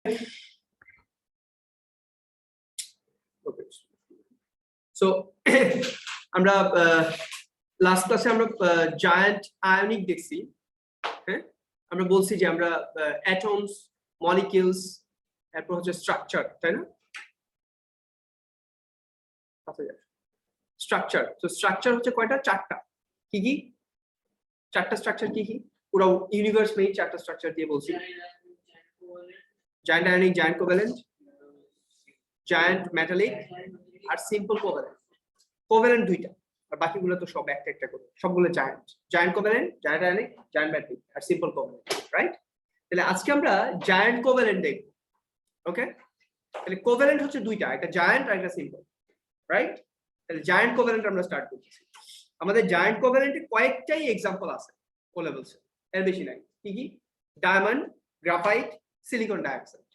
Okay. So আমরা last ক্লাসে আমরা জায়ান্ট আয়নিক দেখছি। হ্যাঁ, আমরা বলছি যে আমরা অ্যাটমস, মলিকিউলস, এরপর হচ্ছে স্ট্রাকচার, তাই না? স্ট্রাকচার, তো স্ট্রাকচার হচ্ছে কয়টা? চারটা। কি কি চারটা স্ট্রাকচার? কি কি? পুরো ইউনিভার্স মেইড চারটা স্ট্রাকচার দিয়ে বলছি। Giant ionic, giant covalent, giant metallic আর সিম্পল কোভ্যালেন্ট। কোভ্যালেন্ট দুইটা, আর বাকিগুলো তো সব একটা একটা করে, সবগুলো giant. Giant covalent, giant ionic, giant metallic আর সিম্পল কোভ্যালেন্ট, রাইট? তাহলে আজকে আমরা জায়ান্ট কোভ্যালেন্ট দেখব। ওকে, তাহলে কোভ্যালেন্ট হচ্ছে দুইটা, একটা জায়ান্ট আর একটা সিম্পল, রাইট? তাহলে জায়ান্ট কোভ্যালেন্ট আমরা স্টার্ট করতেছি। আমাদের জায়ান্ট কোভ্যালেন্টে কয়েকটাই এক্সাম্পল আছে ও লেভেলসে, এর বেশি নাই। কি কি? Diamond, graphite, silicon dioxide.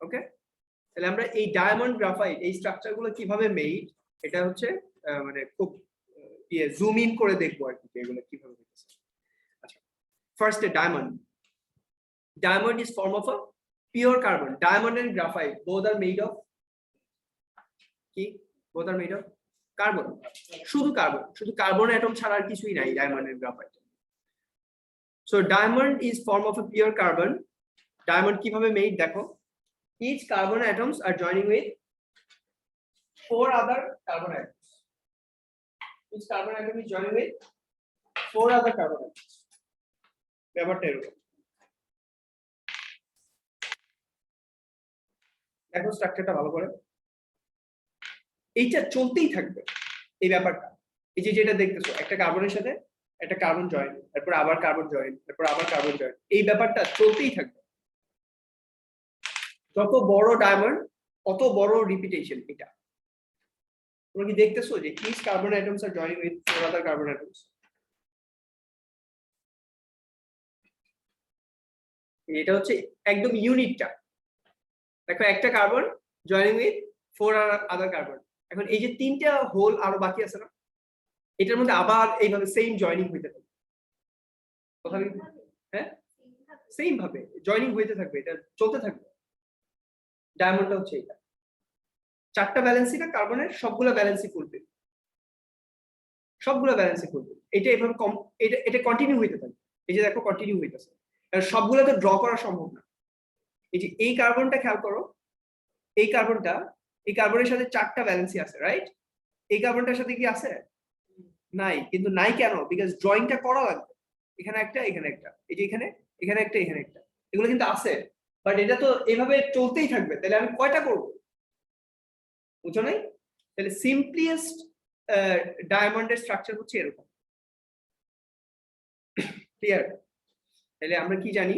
Okay, তাহলে আমরা এই ডায়মন্ড, গ্রাফাইট এই স্ট্রাকচারগুলো কিভাবে মেড, এটা হচ্ছে মানে খুব জুম ইন করে দেখবো আর কি এগুলো কিভাবে হইতেছে। আচ্ছা, first diamond. Diamond is form of a pure carbon. Diamond and graphite both are made of কি? Both are made of carbon. শুধু কার্বন, শুধু কার্বন অ্যাটম ছাড়া আর কিছুই নাই diamond and graphite. So diamond is form of a pure carbon. Diamond কিভাবে made দেখো, each carbon atoms are joining with 4 other carbon atoms. Each carbon atom is joining with 4 other carbon atoms. ব্যাপারটা এরকম। দেখো স্ট্রাকচারটা ভালো করে, এইটা চলতেই থাকবে এই ব্যাপারটা। এই যে যেটা দেখতেছো, একটা কার্বনের সাথে একটা কার্বন জয়েন, তারপর আবার কার্বন জয়েন, তারপর আবার কার্বন জয়েন, এই ব্যাপারটা চলতেই থাকবে। যত বড় ডায়মন্ড অত বড় রিপিটেশন। এটা তোমরা কি দেখতেছো যে each carbon atoms are joining with 4 other carbon atoms? এটা হচ্ছে একদম ইউনিটটা। দেখো একটা carbon joining with 4 other carbon. এখন এই যে তিনটা হোল আরো বাকি আছে না, এটার মধ্যে আবার এইভাবে সেম জয়েনিং হইতে থাকবে। কথা কি? হ্যাঁ, সেম ভাবে জয়েনিং হইতে থাকবে, এটা চলতে থাকবে। ডায়মন্ডটা হচ্ছে এটা, চারটা ব্যালেন্সই না কার্বনের, সবগুলো ব্যালেন্সই ফুলবে, সবগুলো ব্যালেন্সই ফুলবে। এটা এভাবে এটা কন্টিনিউ হইতে থাকবে। এই যে দেখো কন্টিনিউ হইতেছে, কারণ সবগুলো তো ড্র করা সম্ভব না। এই যে এই কার্বনটা খেয়াল করো, এই কার্বনটা, এই কার্বনের সাথে চারটা ব্যালেন্সই আছে, রাইট? এই কার্বনটার সাথে কি আছে? নাই। কিন্তু নাই কেন? বিকজ ড্রয়িংটা করা লাগবে। এখানে একটা, এখানে একটা, এই যে এখানে, এখানে একটা, এখানে একটা, এগুলো কিন্তু আছে, বাট এটা তো এইভাবে চলতেই থাকবে। তাহলে আমি কয়টা করব? বুঝছো নাই? তাহলে সিম্পলিয়েস্ট ডায়মন্ডের স্ট্রাকচার হচ্ছে এরকম। ক্লিয়ার? তাহলে আমরা কি জানি,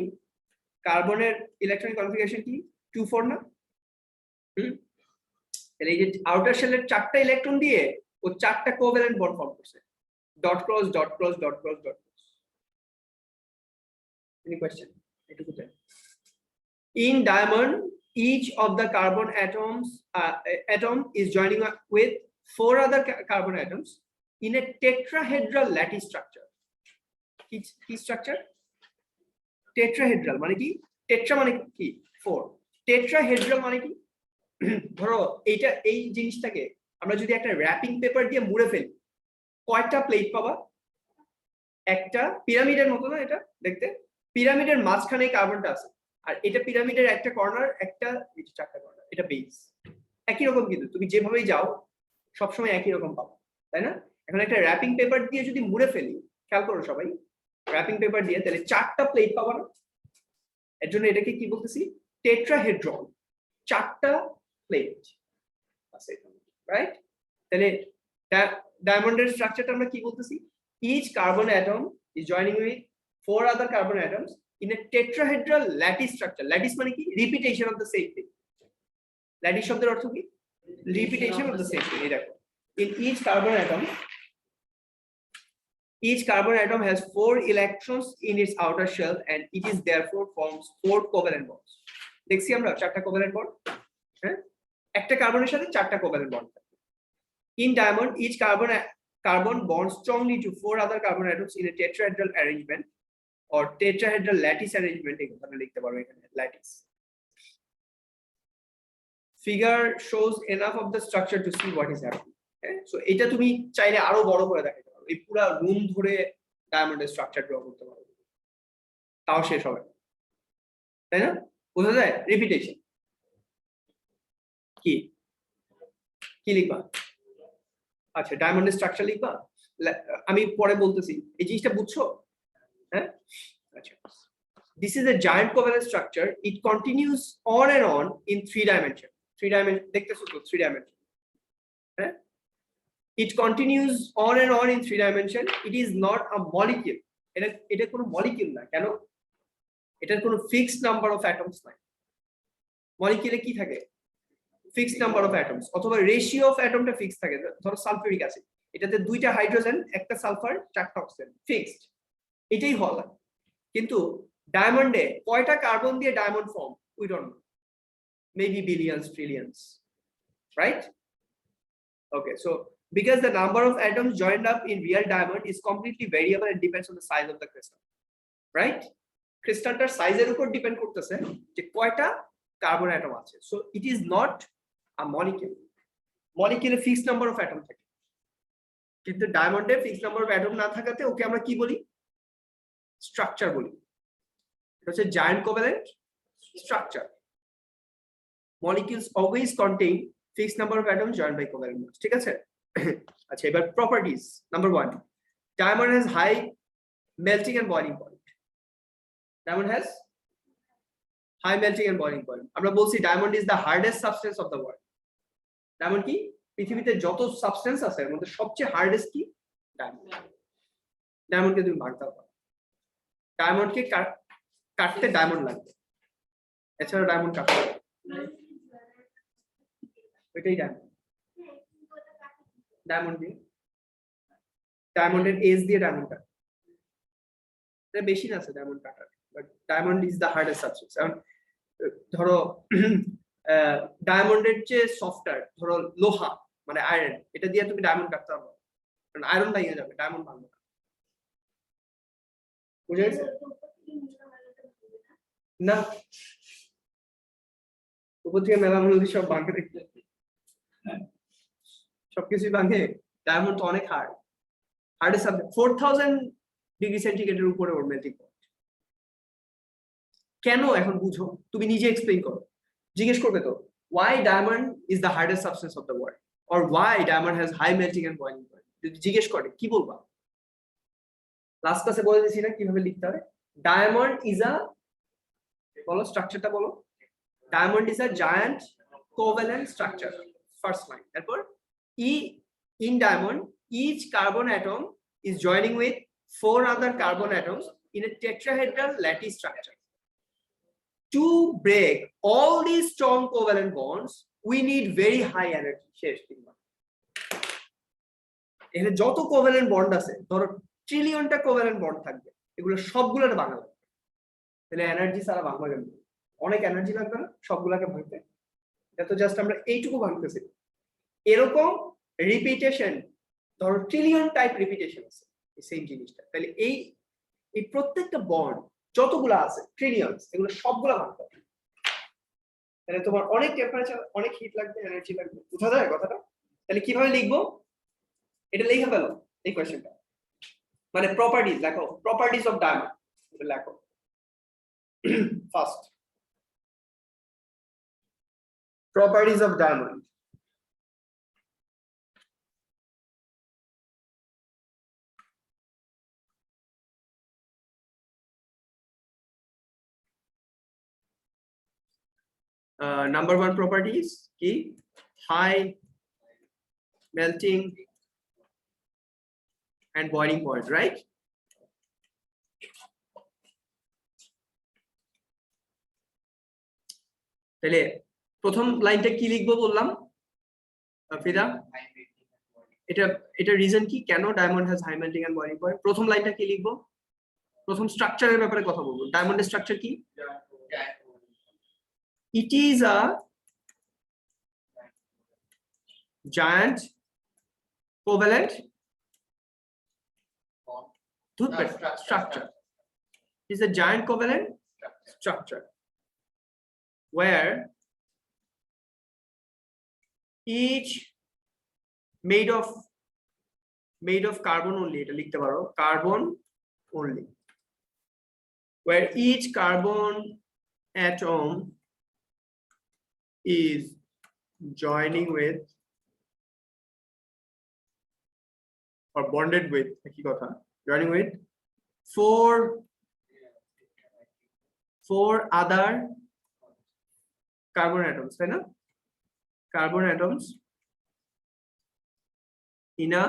কার্বনের ইলেকট্রনিক কনফিগারেশন কি? 2-4 না? তাহলে এই যে আউটার শেলের চারটা ইলেকট্রন দিয়ে ও চারটা কোভ্যালেন্ট বন্ড ফর্ম করছে, dot cross dot cross dot cross dot cross. Any question? এটুকু জানি। In diamond, each of the carbon atom is joining up with 4 other carbon atoms in a tetrahedral lattice structure. কি structure? Tetrahedral মানে কি? Tetra মানে কি? 4। Tetrahedral মানে কি? ধরো এইটা, এই জিনিসটাকে আমরা যদি একটা র্যাপিং পেপার দিয়ে মুড়ে ফেলি, কয়টা প্লেট পাবা? একটা। পিরামিডের মতো না এটা দেখতে? পিরামিডের মাঝখানে কার্বনটা আছে, আর এটা পিরামিডের একটা কর্নার, একটা, এই যে চারটা কর্নার, এটা বেস। একই রকম, কিন্তু তুমি যেভাবেই যাও সবসময় একই রকম পাবো, তাই না? এখন একটা র্যাপিং পেপার দিয়ে যদি মুড়ে ফেলি, খেয়াল করো সবাই, র্যাপিং পেপার দিয়ে, তাহলে চারটা প্লেট পাবো না? এর জন্য এটাকে কি বলতেছি? টেট্রাহেড্রন, চারটা প্লেট আছে, রাইট? তাহলে ডায়মন্ডের স্ট্রাকচারটা আমরা কি বলতেছি? Each carbon atom is joining with 4 other carbon atoms in a tetrahedral lattice structure. Lattice মানে কি? Repetition of the same thing. Lattice শব্দের অর্থ কি? Repetition of the same thing. এই দেখো, in each carbon atom, each carbon atom has 4 electrons in its outer shell and it is therefore forms 4 covalent bonds. দেখছি আমরা চারটা covalent bond, হ্যাঁ, একটা কার্বনের সাথে চারটা covalent bond. In diamond, each carbon bonds strongly to 4 other carbon atoms in a tetrahedral arrangement or tetrahedral lattice arrangement. এখানে লিখতে পারো, এখানে lattice. figure shows enough of the structure to see what is happening. Okay? So এটা তুমি চাইলে আরো বড় করে দেখাতে পারো, এই পুরো রুম ধরে ডায়মন্ডের স্ট্রাকচার ড্র করতে পারো, তাও শেষ হবে, তাই না? বোঝা যায়? রিপিটেশন কি কি লিখবা? আচ্ছা, ডায়মন্ডের স্ট্রাকচার লিখবা, আমি পরে বলতেছি। এই জিনিসটা বুঝছো? হ্যাঁ, আচ্ছা। This is a giant covalent structure. It continues on and on in 3 dimension. 3 dimension, দেখতেছো তো 3 dimension. হ্যাঁ? It continues on and on in 3 dimension. It is not a molecule. এটা কোনো মলিকিউল না। কেন? এটার কোনো ফিক্সড নাম্বার অফ অ্যাটমস নাই। মলিকিউলে কি থাকে? ফিক্সড নাম্বার অফ অ্যাটমস, অথবা রেশিও অফ অ্যাটমটা ফিক্স থাকে। ধরো সালফিউরিক অ্যাসিড, এটাতে 2টা হাইড্রোজেন, 1টা সালফার, 4টা অক্সিজেন, ফিক্সড, এটাই হল। কিন্তু ডায়মন্ডে কয়টা কার্বন দিয়ে diamond form? We don't know, maybe billions, trillions, right? Okay, so because the number of atoms joined up in real diamond is completely variable and depends on the size of the crystal, right? ক্রিস্টালটার সাইজের উপর depend করতেছে যে কয়টা carbon atom আছে। So it is not a molecule. মলিকিউলে fixed number of atom থাকে, কিন্তু ডায়মন্ডে ফিক্সড নাম্বার অফ অ্যাটম না থাকাতে ওকে আমরা কি বলি? স্ট্রাকচার বলি। এটা হচ্ছে giant covalent structure. Molecules always contain fixed number of atoms joined by covalent bonds. ঠিক আছে? আচ্ছা, এবার properties. Number 1, diamond has high melting and boiling point. Diamond has high melting and boiling point. আমরা বলছি diamond is the hardest substance of the world. Diamond কি? পৃথিবীতে যত substance আছে এর মধ্যে সবচেয়ে হার্ডেস্ট কি? ডায়মন্ড। ডায়মন্ডকে তুমি ভাঙতে পারো, ডায়মন্ডকে কাটতে ডায়মন্ড লাগবে, এছাড়া ডায়মন্ড কাটতে পারবে। এটাই ডায়মন্ড দিয়ে, ডায়মন্ডের এজ দিয়ে ডায়মন্ড কাটা, এটা বেশি না আছে diamond cutter, but diamond is the hardest substance. কারণ ধরো ডায়মন্ডের যে সফটওয়্যার, ধরো লোহা মানে আয়রন, এটা দিয়ে তুমি ডায়মন্ড কাটতে পারবে, কারণ আয়রন ভেঙে যাবে, ডায়মন্ড ভাঙবে না। বুঝে গেছে? না, উপর থেকে মেলা মূল্য সব ভাঙে, দেখতে সবকিছুই ভাঙে। ডায়মন্ড তো অনেক হার্ড, হার্ডেস্ট সাবজেক্ট, 4000 ডিগ্রি সেন্টিগ্রেডের উপরে ওর মেল্টিং পয়েন্ট। কেন এখন বুঝো, তুমি নিজে এক্সপ্লেইন করো। জিজ্ঞেস করবে তো, why diamond is the hardest substance of the world, or why diamond has high melting and boiling point? যদি জিজ্ঞেস করে কি বলবা? লাস্ট ক্লাসে বলে দিয়েছি না কিভাবে লিখতে হবে। ডায়মন্ড ইজ আ, বলো স্ট্রাকচারটা বলো। Diamond is a giant covalent structure, first line. তারপর in diamond each carbon atom is joining with 4 other carbon atoms in a tetrahedral lattice structure. To break all these strong covalent bonds we need very high energy. শেষ তিনবার। এখানে যত covalent bond আছে, ধরো ট্রিলিয়নটা covalent bond থাকবে, এগুলো সবগুলোর ভাঙা লাগবে। তাহলে এনার্জি ছাড়া ভাঙা যাবে না, অনেক এনার্জি লাগবে না সবগুলোকে ভাঙতে। এটা তো জাস্ট আমরা এইটুকু ভাঙতেছি। এরকম রিপিটেশন, ধরো ট্রিলিয়ন টাইপ রিপিটেশন আছে সেম জিনিসটা। তাহলে এই প্রত্যেকটা বন্ড যতগুলো আছে ট্রিলিয়নস, এগুলো সবগুলো ভাঙতে হবে। তাহলে তোমার অনেক টেম্পারেচার, অনেক হিট লাগবে, এনার্জি লাগবে। বুঝা যায় কথাটা? তাহলে কিভাবে লিখবো এটা? লিখে ফেলো এই কোয়েশ্চেনটা, মানে প্রপার্টিজ লেখো, প্রপার্টিজ অফ ডায়মন্ড এটা লেখো first. Properties of diamond. Number 1 properties ki high melting and boiling point, right? তাহলে প্রথম লাইনটা কি লিখবো বললাম ফিদা? এটা রিজন কি, কেন diamond has high melting and boiling point? প্রথম লাইনটা কি লিখবো? প্রথম স্ট্রাকচারের ব্যাপারে কথা বলবো। ডায়মন্ডের স্ট্রাকচার কি? It is a giant covalent structure. It is a giant covalent structure where each made of carbon only, এটা লিখতে পারো carbon only, where each carbon atom is joining with or bonded with, একই কথা, joining with four other carbon atoms, তাই না? Carbon atoms in a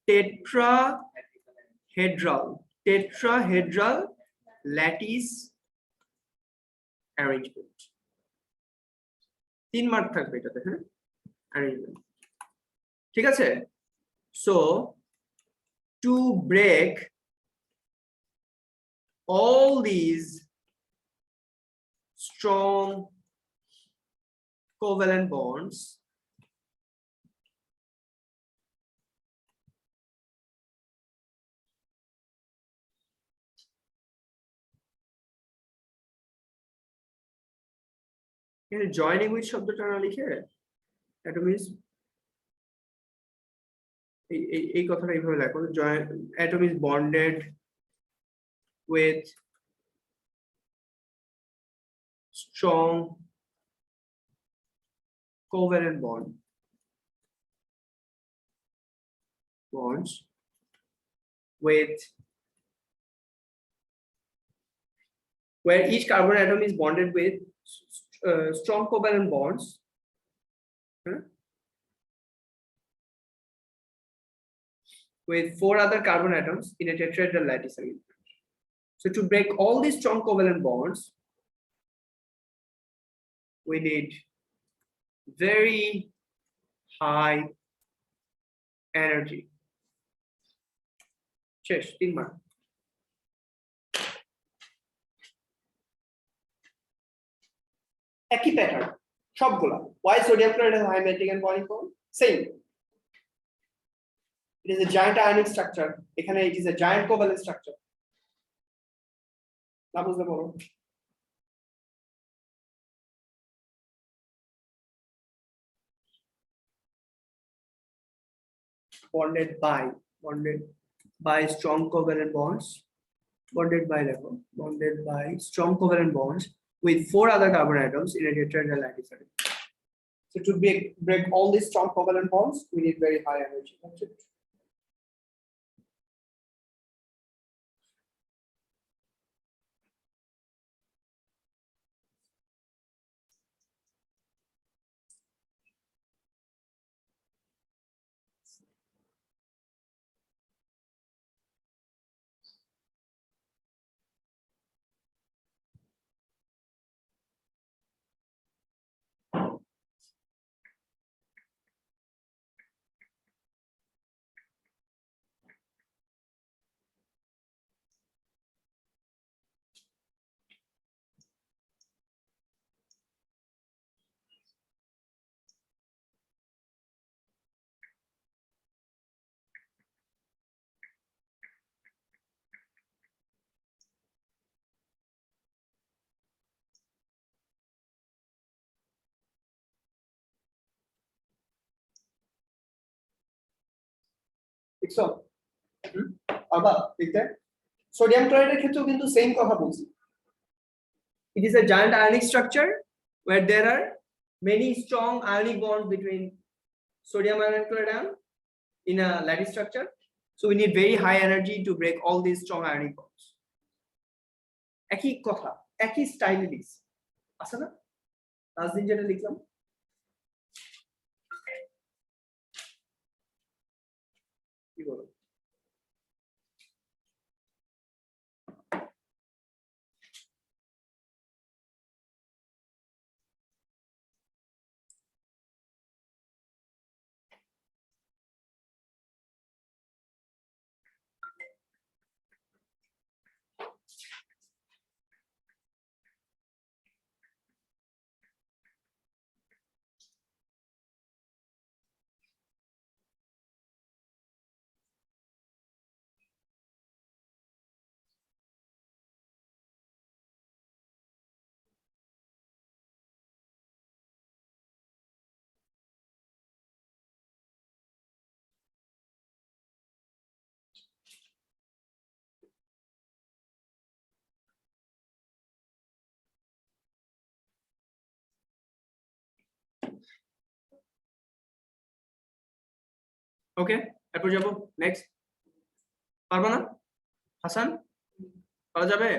tetrahedral lattice arrangement. 3 mark থাকবে এটাতে, হ্যাঁ, arrangement, ঠিক আছে? So to break all these strong covalent bonds, joining with শব্দটা না লিখে atom is এই কথাটা এইভাবে লেখো, atom is bonded with strong covalent bonds with where each carbon atom is bonded with strong covalent bonds with 4 other carbon atoms in a tetrahedral lattice arrangement. So to break all these strong covalent bonds, we need very high energy. শেষ, 3 mark. একই pattern সবগুলা। Why sodium chloride has high melting and boiling point? Same. It is a giant ionic structure. এখানে it is a giant covalent structure. না বুঝতে পারো? Bonded by strong covalent bonds. Bonded by strong covalent bonds with 4 other carbon atoms in a tetrahedral lattice arrangement. So to break all these strong covalent bonds, we need very high energy. That's it. দেখছো আবার দেখতে sodium ক্লোরাইডের ক্ষেত্রেও কিন্তু same কথা বলছি it is a giant ionic structure where there are many strong ionic bonds between sodium ion and chloride in a lattice structure, so we need very high energy to break all these strong ionic bonds. একই কথা একই স্টাইলে লিখছি আছে না last দিন যেটা লিখলাম কি বলো ওকে, এরপর যাবো নেক্সট। পারবা না হাসান? পারা যাবে?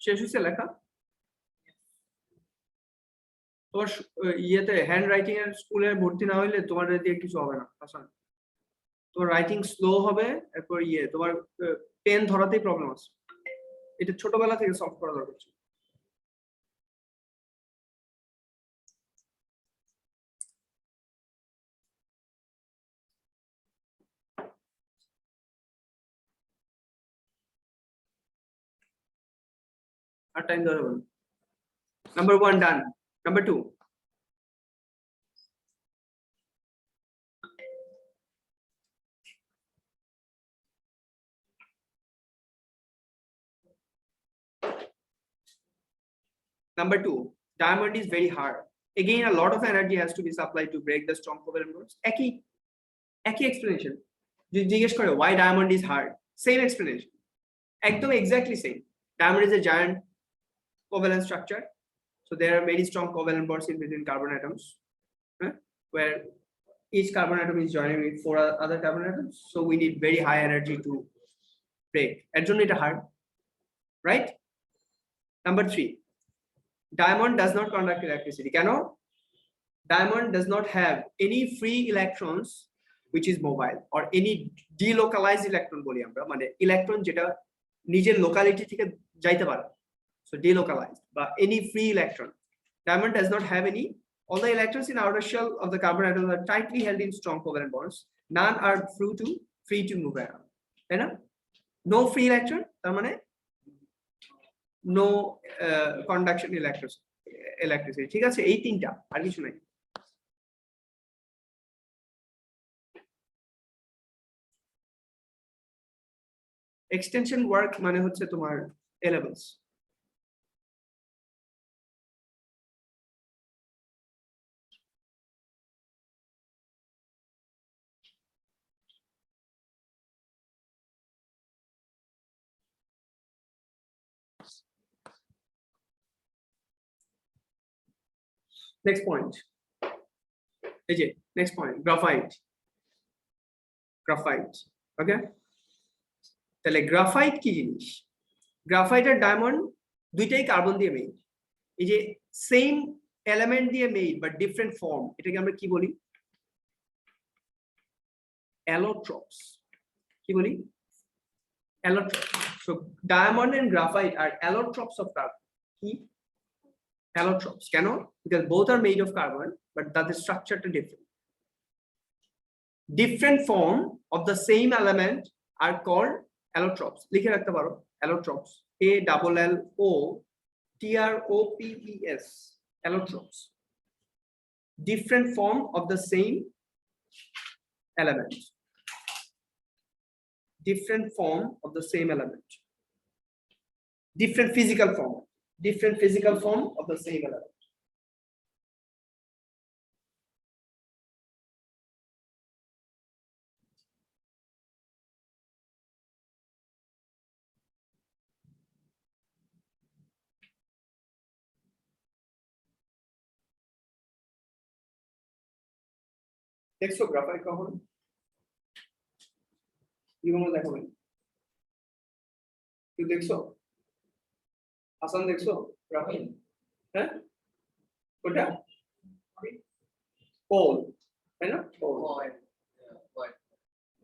শেষ হয়েছে লেখা? তোমার ইয়েতে হ্যান্ড রাইটিং এর স্কুলে ভর্তি না হইলে তোমার দিয়ে কিছু হবে না হাসান। তোমার রাইটিং স্লো হবে, এরপর তোমার পেন ধরাতেই প্রবলেম আছে। এটা ছোটবেলা থেকে সলভ করা দরকার। আর টাইম দেওয়া যাবে না। Number 1 done. Number 2, diamond is very hard. Again, a lot of energy has to be supplied to break the strong covalent bonds. একই explanation. জিজ্ঞেস করে why diamond is hard, same explanation, একদম exactly same. Diamond is a giant covalent structure, so there are very strong covalent bonds in between carbon atoms, where each carbon atom is joining with 4 other carbon atoms, so we need very high energy to break. এর জন্য এটা hard, right? Number 3, diamond does not conduct electricity. কেন? Diamond does not have any free electrons which is mobile, or any delocalized electron বলি আমরা, মানে electron যেটা নিজের locality থেকে যাইতে পারে, so delocalized, but any free electron. Diamond does not have any. All the electrons in outer shell of the carbon atoms are tightly held in strong covalent bonds. None are free to move around. তাই না? No free electron, তার মানে no conduction electricity. ঠিক আছে, এই তিনটা, আর কিছু নাই। এক্সটেনশন ওয়ার্ক মানে হচ্ছে তোমার এ লেভেলস। নেক্সট পয়েন্ট, এই যে নেক্সট পয়েন্ট, গ্রাফাইট। ওকে, তাহলে গ্রাফাইট কি জিনিস? গ্রাফাইট আর ডায়মন্ড দুইটাই কার্বন দিয়ে মেড। এই যে সেম এলিমেন্ট দিয়ে মেড বাট ডিফারেন্ট ফর্ম, এটাকে আমরা কি বলি? অ্যালোট্রপস। কি বলি? Allotropes. So diamond and graphite are allotropes of carbon. কি অ্যালোট্রপস? কেন? Because both are made of carbon but তাদের স্ট্রাকচারটা different. Different form of the same element are called allotropes. লিখে রাখতে পারো allotropes, ALLOTROPES, allotropes. Different form of the same element. Different form of the same element. Different physical form of the same element. দেখছো graphite কখন? জীবনে দেখো নাই? তুই দেখছো? হাসান দেখছো গ্রাফাইট? হ্যাঁ, কোনটা? কোল, তাই না?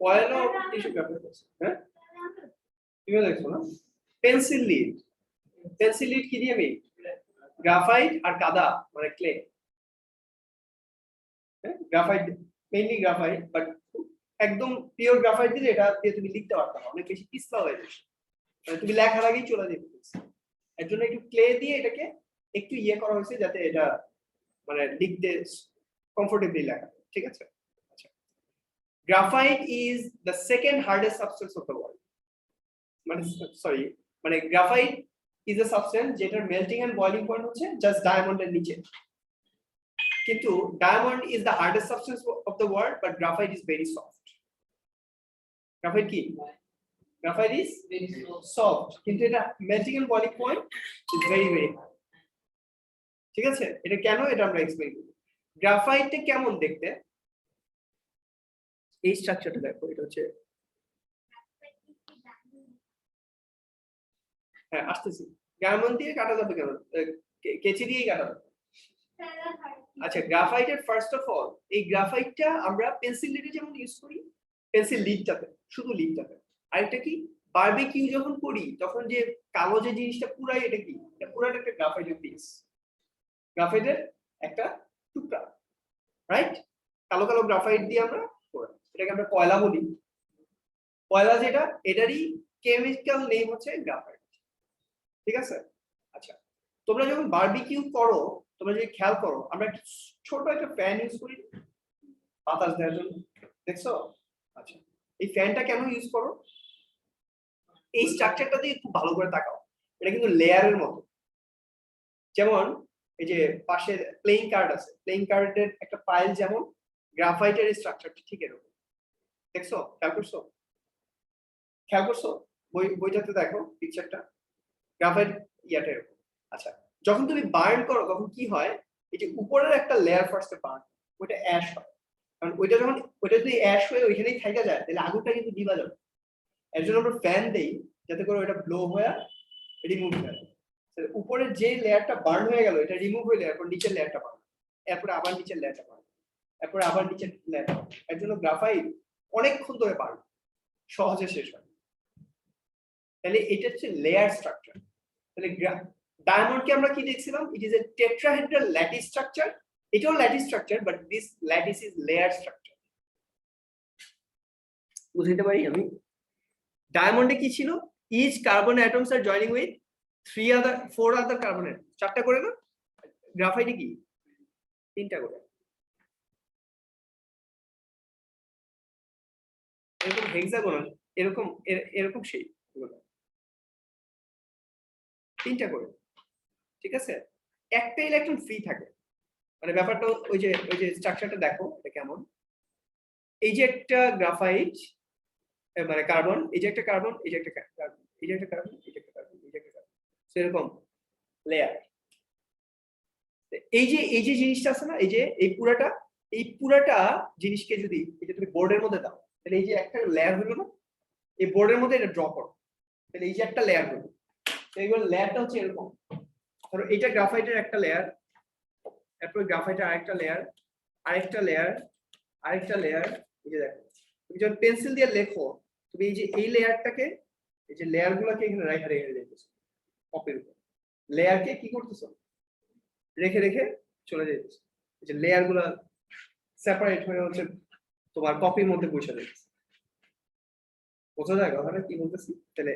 Coil of tissue graphite. হ্যাঁ, তুমি দেখছো না? পেন্সিল লিড কি দিয়ে মেড? গ্রাফাইট আর কাদা মানে clay. Graphite, mainly graphite, but একদম পিওর গ্রাফাইট দিলে এটা দিয়ে তুমি লিখতে পারতে না, অনেক বেশি পিছলা হয়ে যাবে, মানে তুমি লেখার আগেই চলে যেতে। এর জন্য একটু ক্লে দিয়ে এটাকে একটু করা হয়েছে যাতে এটা মানে লিখতে কমফোর্টেবলি লেখা। ঠিক আছে, আচ্ছা। Graphite is the second hardest substance of the world. মানে গ্রাফাইট ইজ এ সাবস্টেন্স যেটার মেল্টিং এন্ড বয়লিং পয়েন্ট হচ্ছে জাস্ট ডায়মন্ডের নিচে। কিন্তু diamond is the hardest substance of the world, but graphite is very soft. Graphite কি? Graphite is very soft, কিন্তু এটা melting and boiling point is very high. ঠিক আছে, এটা কেন, এটা আমরা এক্সপ্লেইন করব। গ্রাফাইটটা কেমন দেখতে? এই স্ট্রাকচারটা দেখো, এটা হচ্ছে, হ্যাঁ আসতেছি, ডায়মন্ড দিয়ে কাটা যাবে কেন, কেচি দিয়েই কাটা যাবে। আচ্ছা, গ্রাফাইটের ফার্স্ট অফ অল, এই গ্রাফাইটটা আমরা পেন্সিল লিডে যেমন ইউজ করি, পেন্সিল লিডটাতে, শুধু লিডটাতে। আরেকটা কি, বারবিকিউ যখন করি তখন যে কালো যে জিনিসটা পুরাই, এটা কি, এটা পুরাটা একটা গ্রাফাইটের পিস, গ্রাফাইটের একটা টুকরা, রাইট? কালো কালো গ্রাফাইট দিয়ে আমরা করি, এটাকে আমরা কয়লা বলি। কয়লা যেটা, এটারই কেমিক্যাল নেম হচ্ছে গ্রাফাইট, ঠিক আছে? আচ্ছা, তোমরা যখন বারবিকিউ করো, তোমরা যদি খেয়াল করো, আমরা ছোট একটা ফ্যান ইউজ করি বাতাস দেওয়ার জন্য, দেখছো? আচ্ছা, এই ফ্যানটা কেন ইউজ করো? এই স্ট্রাকচারটা দিয়ে খুব ভালো করে তাকাও, এটা কিন্তু লেয়ারের মতো। যেমন এই যে পাশে প্লেইং কার্ড আছে, প্লেইং কার্ডের একটা পাইল যেমন, গ্রাফাইটের স্ট্রাকচারটা ঠিক এরকম, দেখছো? খেয়াল করছো? খেয়াল করছো? বইটাতে দেখো পিকচারটা, গ্রাফাইট ইয়াটা এরকম। আচ্ছা, যখন তুমি বার্ন করো তখন কি হয়, এই যে উপরের একটা লেয়ার ফার্স্টে বার্ন, ওইটা অ্যাশ হয়, কারণ ওইটা যখন, ওইটা যদি অ্যাশ হয়ে ওইখানেই থেকে যায় তাহলে আগুনটা কিন্তু নিভা যাবে। এর জন্য আমরা ফ্যান দেই যাতে করে ওইটা ব্লো হয়ে রিমুভ হয়ে যায়। উপরের যে লেয়ারটা বার্ন হয়ে গেল এটা রিমুভ হয়ে এরপর নিচের লেয়ারটা বার্ন, এরপরে আবার নিচের লেয়ারটা বার্ন, এরপরে আবার নিচের লেয়ারটা বার্ন। এর জন্য গ্রাফাইট অনেকক্ষণ ধরে বার্ন, সহজে শেষ হয়। তাহলে এটা হচ্ছে লেয়ার স্ট্রাকচার। তাহলে ডায়মন্ডকে আমরা কি দেখছিলাম, it is a tetrahedral lattice structure, এটাও lattice structure, but this lattice is layer structure. বুঝতে পারি আমি? ডায়মন্ডে কি ছিল, each carbon atoms are joining with 4 other carbon atom, 4টা করে না? গ্রাফাইটে কি 3টা করে, এরকম হেক্সাগোনাল, এরকম এরকম শেপ, 3টা করে, ঠিক আছে? একটা ইলেকট্রন ফ্রি থাকে, মানে ব্যাপারটা ওই যে স্ট্রাকচারটা দেখো এটা কেমন, এই যে একটা গ্রাফাইট মানে কার্বন, এই যে একটা কার্বন, এই যে একটা কার্বন, এই যে একটা কার্বন, এই যে একটা কার্বন, এই যে একটা কার্বন, সেরকম লেয়ার। এই যে জিনিসটা আছে না, এই পুরাটা জিনিসকে যদি এই যে তুমি বোর্ডের মধ্যে দাও, তাহলে এই যে একটা লেয়ার হলো না, এই বোর্ডের মধ্যে এটা ড্র করো, তাহলে এই যে একটা লেয়ার হলো, এইগুলো লেয়ারটা হচ্ছে এরকম। ধরো এটা গ্রাফাইটের একটা লেয়ার, এরপর গ্রাফাইটের আরেকটা লেয়ার, আরেকটা লেয়ার, আরেকটা লেয়ার। এই যে দেখো, তুমি যখন পেন্সিল দিয়ে লেখো, তুমি এই যে এই লেয়ারটাকে, এই যে লেয়ার গুলোকে এখানে রেখে রেখে দিতেছো কপির উপর, লেয়ারকে কি করতেছো, রেখে রেখে চলে যেতেছো, এই যে লেয়ার গুলা সেপারেট হয়ে হচ্ছে তোমার কপির মধ্যে বসে যাচ্ছে। বোঝা যায় কথাটা কি বলতেছি? তাহলে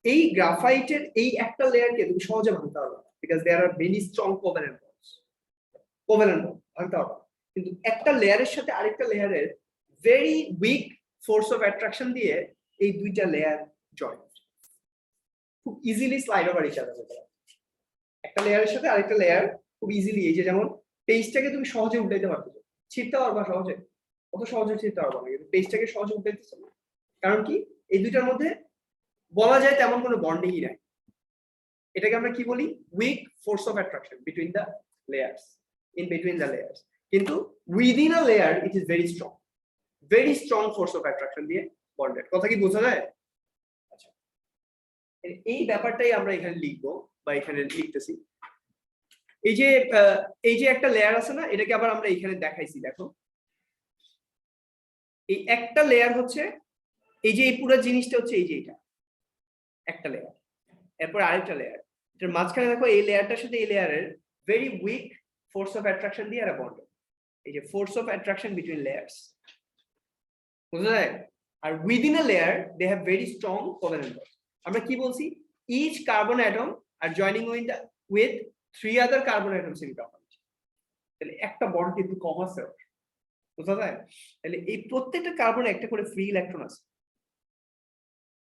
এই গ্রাফাইটের এই একটা লেয়ারকে তুমি সহজে ভাঙতে পারবে, because there are many strong covalent bonds, covalent bond ভাঙতে পারবে। কিন্তু একটা লেয়ারের সাথে আরেকটা লেয়ারের very weak force of attraction দিয়ে এই দুইটা লেয়ার জয়েন খুব easily slide over each other. একটা লেয়ারের সাথে আরেকটা লেয়ার খুব ইজিলি, এই যে যেমন পেজটাকে তুমি সহজে উল্টাইতে পারতেছো, ছিঁড়তে পারবা সহজে, কত সহজে ছিঁড়তে পারবা না, কিন্তু পেজটাকে সহজে উল্টাইতেছো না, কারণ কি, এই দুইটার মধ্যে বলা যায় তেমন কোনো বন্ডিংই নাই। এটাকে আমরা কি বলি, weak force of attraction between the layers, in between the layers. কিন্তু within a layer it is very strong force of attraction দিয়ে বন্ডেড। কথা কি বোঝা যায়? আচ্ছা, এই ব্যাপারটাই আমরা এখানে লিখবো বা এখানে লিখতেছি। এই যে একটা লেয়ার আছে না, এটাকে আবার আমরা এখানে দেখাইছি, দেখো এই একটা লেয়ার হচ্ছে, এই যে এই পুরো জিনিসটা হচ্ছে এই যে এটা একটা লেয়ার, এরপর আরেকটা লেয়ার, এটার মাঝখানে দেখো এই লেয়ারটার সাথে এই লেয়ারের very weak force of attraction দিয়ে এরা বন্ড, এই যে force of attraction between layers, বুঝা যায়? আর within a layer they have very strong covalent bond. আমরা কি বলছি, each carbon atom are joining with 3 other carbon atoms in graphite. তাহলে একটা বন্ড কিন্তু কম আছে, বুঝা যায়? তাহলে এই প্রত্যেকটা কার্বনে একটা করে ফ্রি ইলেকট্রন আছে,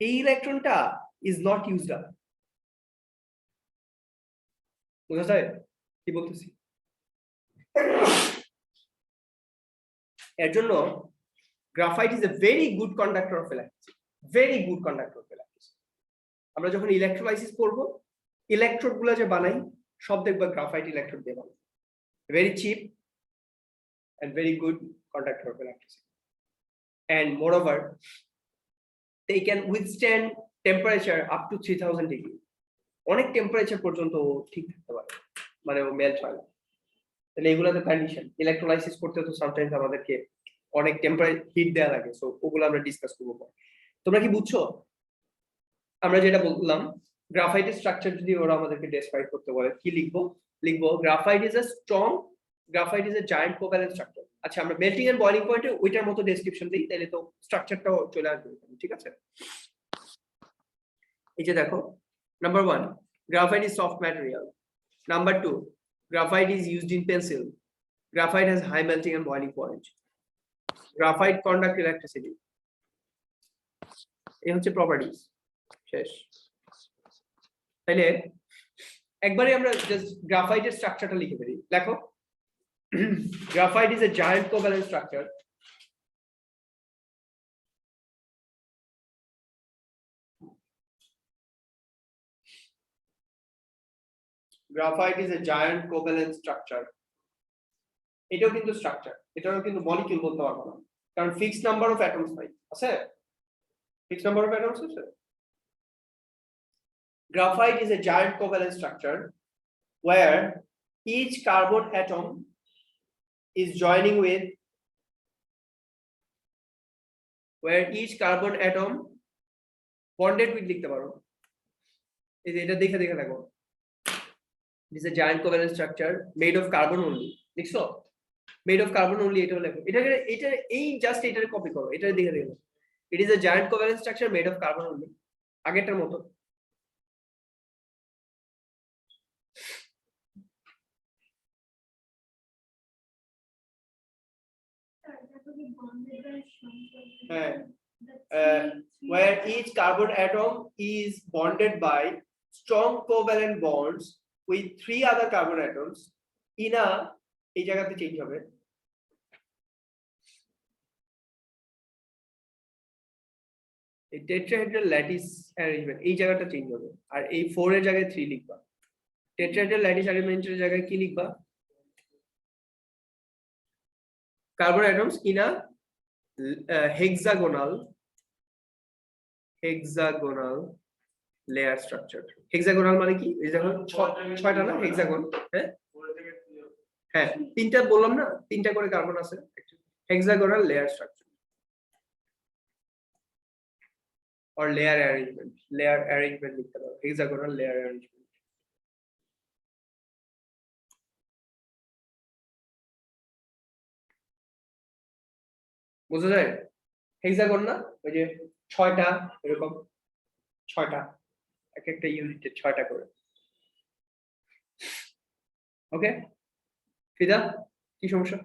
এই ইলেকট্রনটা ইজ নট ইউজড আপ। বুঝা যায় কি বলতেছি? এর জন্য graphite is a very good conductor of electricity, very good conductor of electricity. আমরা যখন ইলেকট্রোলাইসিস করব, ইলেকট্রোড গুলো যে বানাই সব দেখবা গ্রাফাইট ইলেকট্রোড দিয়ে বানাই, very cheap and very good conductor of electricity. and moreover they can withstand temperature up to 3000 degree. অনেক টেম্পারেচার পর্যন্ত ঠিক থাকতে পারে, মানে ও মেল্ট হয় না। তাহলে এগুলো তো কন্ডিশন। ইলেকট্রোলাইসিস করতে তো সামটাইমস আমাদেরকে অনেক টেম্পারেচার হিট দেওয়া লাগে, সো ওগুলো আমরা ডিসকাস করবো। তোমরা কি বুঝছো? আমরা যেটা বললাম, গ্রাফাইটের স্ট্রাকচার যদি ওরা আমাদেরকে ডেসক্রাইব করতে বলে, কি লিখবো? লিখবো graphite is A giant covalent structure. আচ্ছা, আমরা মেল্টিং এন্ড বয়লিং পয়েন্টে ওইটার মতো ডেসক্রিপশন দিই, তাহলে তো স্ট্রাকচারটাও চলে আসবে, ঠিক আছে? এই যে দেখো, number 1, graphite is soft material. Number 2, graphite is used in pencil. Graphite has high melting and boiling point. Graphite conduct electricity. এই হচ্ছে প্রপার্টিজ। শেষ। তাহলে একবারে আমরা জাস্ট গ্রাফাইটের স্ট্রাকচারটা লিখে ফেলি। দেখো, graphite is a giant covalent structure. Graphite is a giant covalent structure. এটাও কিন্তু স্ট্রাকচার, এটাও কিন্তু মলিকিউল বলতে পারবো না, কারণ ফিক্সড নাম্বার অফ অ্যাটমস নাই, আছে? ফিক্সড নাম্বার অফ অ্যাটমস আছে। Graphite is a giant covalent structure where each carbon atom is joining with bonded with লিখতে পারো। এই যে এটা দেখে দেখে দেখো, this is a giant covalent structure made of carbon only. লিখছো made of carbon only, এটা লেখো। এটা এই জাস্ট এটারে কপি করো, এটা দেখে দেখো। It is a giant covalent structure made of carbon only, আগেরটার মতো। Where each carbon atom is bonded by strong covalent bonds with 3 other carbon atoms in a, এই জায়গাতে চেঞ্জ হবে, এই টেট্রাহেড্রাল ল্যাটিস অ্যারেঞ্জমেন্ট, এই জায়গাটা চেঞ্জ হবে, আর এই 4 এর জায়গায় 3 লিখবা। টেট্রাহেড্রাল ল্যাটিস অ্যারেঞ্জমেন্টের জায়গায় কি লিখবা? carbon atoms in a hexagonal layer structure. Hexagonal মানে কি? এই দেখো 6টা না হেক্সাগন, হ্যাঁ হ্যাঁ 3টা বললাম না, 3টা করে কার্বন আছে। hexagonal layer structure or layer arrangement লিখতে পারো, hexagonal layer arrangement। বুঝা যায়? হেক্সাগন না, ওই যে 6টা এরকম, 6টা, এক একটা ইউনিটে 6টা করে। ওকে ফিদা, কি সমস্যা?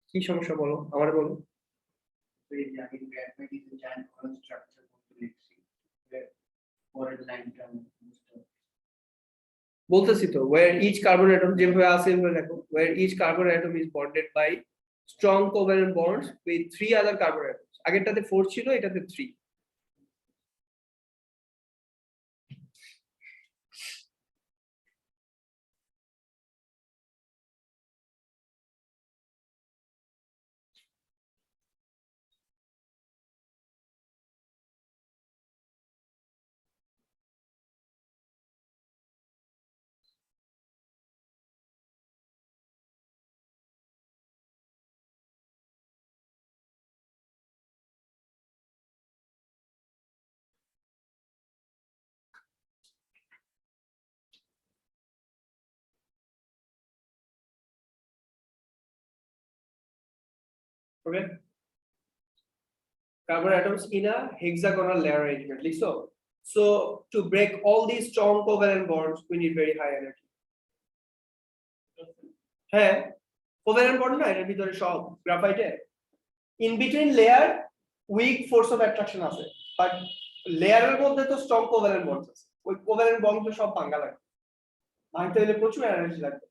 কি সমস্যা বলো, আমারে বলো। বলতেছি তো, where each carbon atom, যেভাবে আছে এভাবে দেখো, where each carbon atom is bonded by strong covalent bonds with 3 other carbon atoms. আগেরটাতে 4 ছিল, এটাতে 3। Okay, carbon atoms in a hexagonal layer arrangement, লিখছো? So to break all these strong covalent bonds we need very high energy. হ্যাঁ, covalent bond না এর ভিতরে সব গ্রাফাইটে in between layer weak force of attraction আছে, but লেয়ারের মধ্যে তো স্ট্রং কোভ্যালেন্ট বন্ডস আছে, ওই কোভ্যালেন্ট বন্ড তো সব ভাঙা লাগবে, ভাঙতে হলে প্রচুর এনার্জি লাগবে।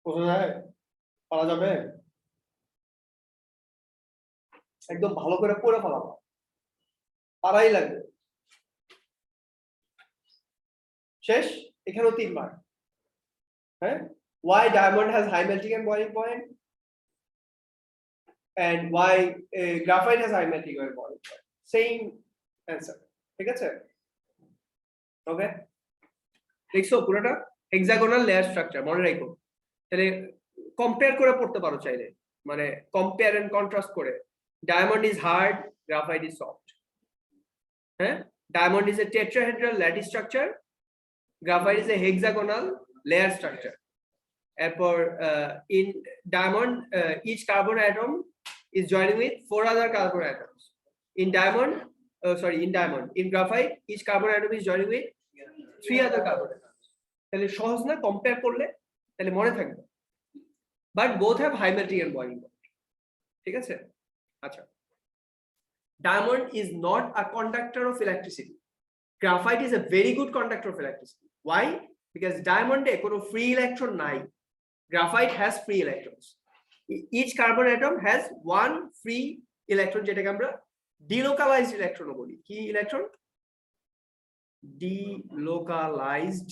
বোঝা যায়? পারা যাবে? একদম ভালো করে পড়ে ফেলাবো, পারাই লাগবে। শেষ, এখানেও 3 মার্ক। হ্যাঁ, why diamond has high melting and boiling point and why graphite has high melting and boiling point, same answer, ঠিক আছে? ওকে, দেখছো পুরোটা হেক্সাগোনাল লেয়ার স্ট্রাকচার, মনে রাখো। তাহলে কম্পেয়ার করে পড়তে পারো চাইলে, মানে কম্পেয়ার এন্ড কন্ট্রাস্ট করে। Diamond is hard, graphite is soft. হ্যাঁ, diamond is a tetrahedral lattice structure, graphite is a hexagonal layer structure. এরপর in diamond each carbon atom is joining with 4 other carbon atoms. In diamond in graphite each carbon atom is joining with 3 other carbon atoms. তাহলে সহজ না compare করলে? তাহলে মনে থাকবে। But both have high melting and boiling point, ঠিক আছে? আচ্ছা, diamond is not a conductor of electricity. Graphite is a very good conductor of electricity. Why? Because diamond এ কোনো ফ্রি ইলেকট্রন নাই, graphite has free electrons. Each carbon atom has one free electron, যেটাকে আমরা delocalized electron বলি। কি electron? delocalized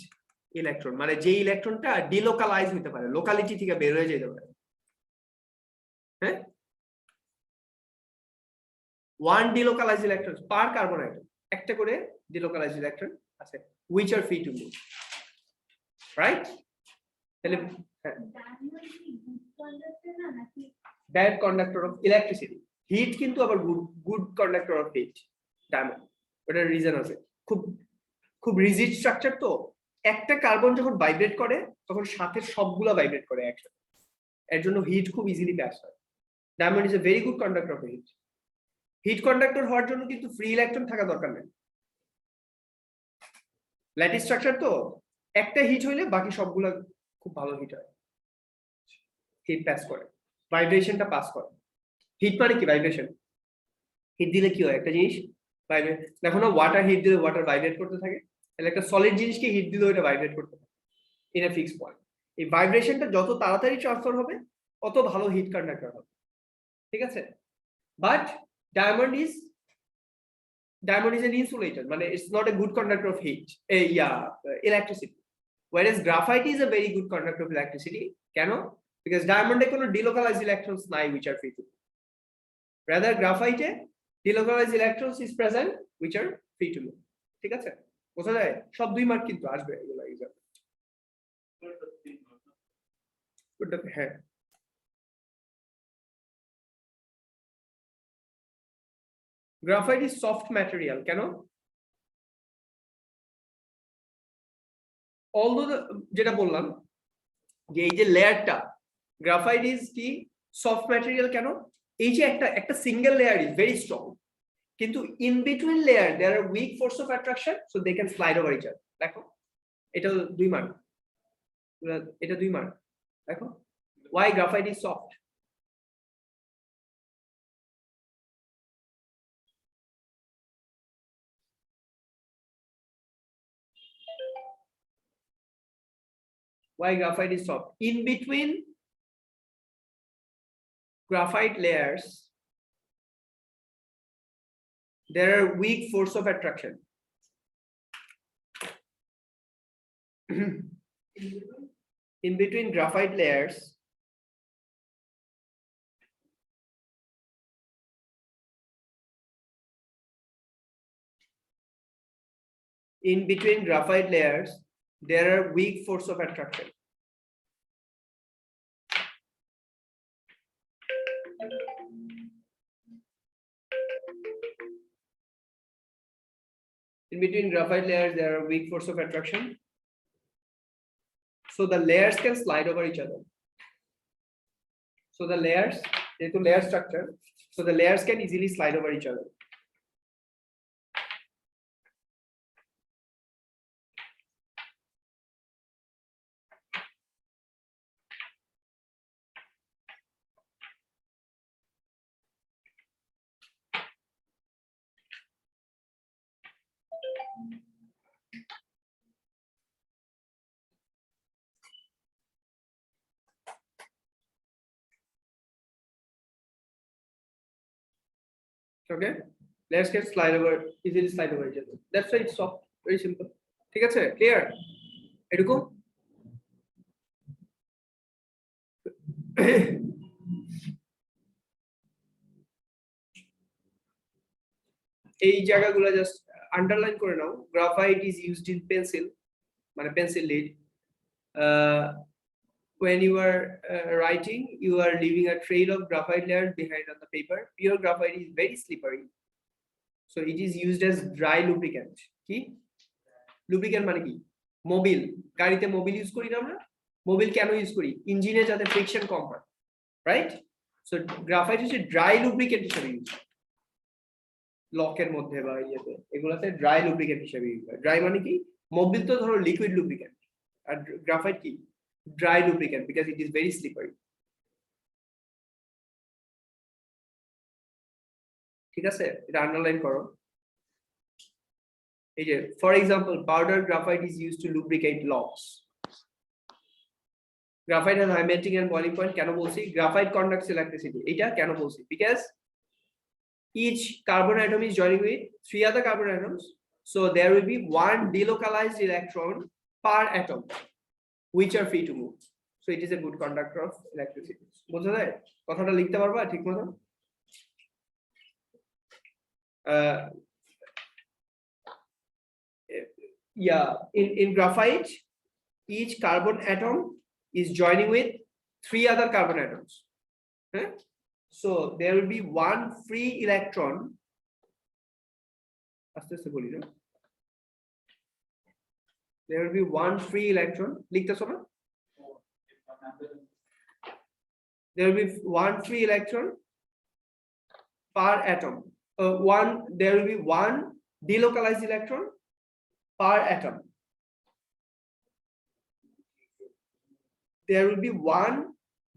electron, মানে যে ইলেকট্রনটা delocalize হতে পারে, লোকালিটি থেকে বের হয়ে যেতে পারে। হ্যাঁ, one delocalized electron per carbon atom, একটা করে delocalized electron আছে, which are free to move, right? তাহলে bad conductor of electricity. Heat কিন্তু আবার good conductor of heat. Diamond, ওটার রিজন আছে। খুব রিজিড স্ট্রাকচার, তো একটা কার্বন যখন ভাইব্রেট করে তখন সাথে সবগুলা ভাইব্রেট করে একসাথে, এর জন্য হিট খুব ইজিলি পাস হয়। Diamond is a very good conductor of heat. Heat conductor হওয়ার জন্য কিন্তু ফ্রি ইলেকট্রন থাকা দরকার নেই। ল্যাটিস স্ট্রাকচার তো, একটা হিট হইলে বাকি সবগুলা খুব ভালো হিট হয়, হিট পাস করে, ভাইব্রেশনটা পাস করে। হিট মানে কি? ভাইব্রেশন। হিট দিলে কি হয়? একটা জিনিস ভাইব্রেট। দেখো না, ওয়াটার হিট দিলে ওয়াটার ভাইব্রেট করতে থাকে, তাহলে একটা সলিড জিনিসকে হিট দিলে ওটা ভাইব্রেট করতে থাকে ইন এ ফিক্সড পয়েন্ট। এই ভাইব্রেশনটা যত তাড়াতাড়ি ট্রান্সফার হবে অত ভালো হিট কন্ডাক্টর হবে, ঠিক আছে? But diamond is an insulator, মানে it's not a good conductor of heat, electricity, whereas graphite is a very good conductor of electricity. কেন? because diamond এ কোনো delocalized electrons নাই which are free to move, rather graphite A delocalized electrons is present which are free to move, ঠিক আছে? বোঝা যায়? সব 2 mark কিন্তু আসবে এগুলো এক্সাম। হ্যাঁ, গ্রাফাইট ইজ সফট ম্যাটেরিয়াল। কেন? অলদো যেটা বললাম যে এই যে লেয়ারটা, গ্রাফাইট ইজ কি সফট ম্যাটেরিয়াল। কেন? এই যে একটা single layer is very strong, কিন্তু in between layer there are weak force of attraction, so they can slide over each other. দেখো, এটা 2 মার্ক, এটা 2 মার্ক। দেখো, why graphite is soft? Why graphite is soft? In between graphite layers there are weak force of attraction. In between graphite layers there are weak force of attraction. In between graphite layers there are weak force of attraction, so the layers can slide over each other. So the layers, into layer structure, so the layers can easily slide over each other. Okay, let's get slide over, easily slide over each other. That's why it's soft, very simple. ঠিক আছে, clear? এরকম এই জায়গাগুলো just underline করে নাও। Graphite is used in pencil, মানে pencil lead. When you are writing, you are leaving a trail of graphite layers behind on the paper. Pure graphite is very slippery, so it is used as dry lubricant. কি lubricant মানে কি? Mobil, গাড়িতে Mobil use করি না আমরা? Mobil কেন use করি? ইঞ্জিনে যাতে ফ্রিকশন কম হয়, রাইট? সো গ্রাফাইট হচ্ছে ড্রাই লুব্রিকেন্ট হিসেবে ইউজ হয় লকের মধ্যে বা ইয়েতে, এগুলাতে ড্রাই লুব্রিকেন্ট হিসেবে ইউজ হয়। ড্রাই মানে কি? মোবিল তো ধরো লিকুইড লুব্রিকেন্ট, আর গ্রাফাইট কি? Dry lubricant, because it is very slippery. ঠিক আছে, এটা আন্ডারলাইন করো। এই যে for example, powder graphite is used to lubricate locks. Graphite has high melting and boiling point, কেন বলছি? গ্রাফাইট conducts electricity, এটা কেন বলছি? Because each carbon atom is joining with 3 other carbon atoms, so there will be 1 delocalized electron per atom which are free to move, so it is a good conductor of electricity. বুঝা যায়? কথাটা লিখতে পারবা ঠিকমতো? Yeah, in graphite each carbon atom is joining with 3 other carbon atoms. Okay? So there will be 1 free electron. There will be 1 free electron. There will be 1 free electron per atom. There will be 1 delocalized electron per atom. There will be 1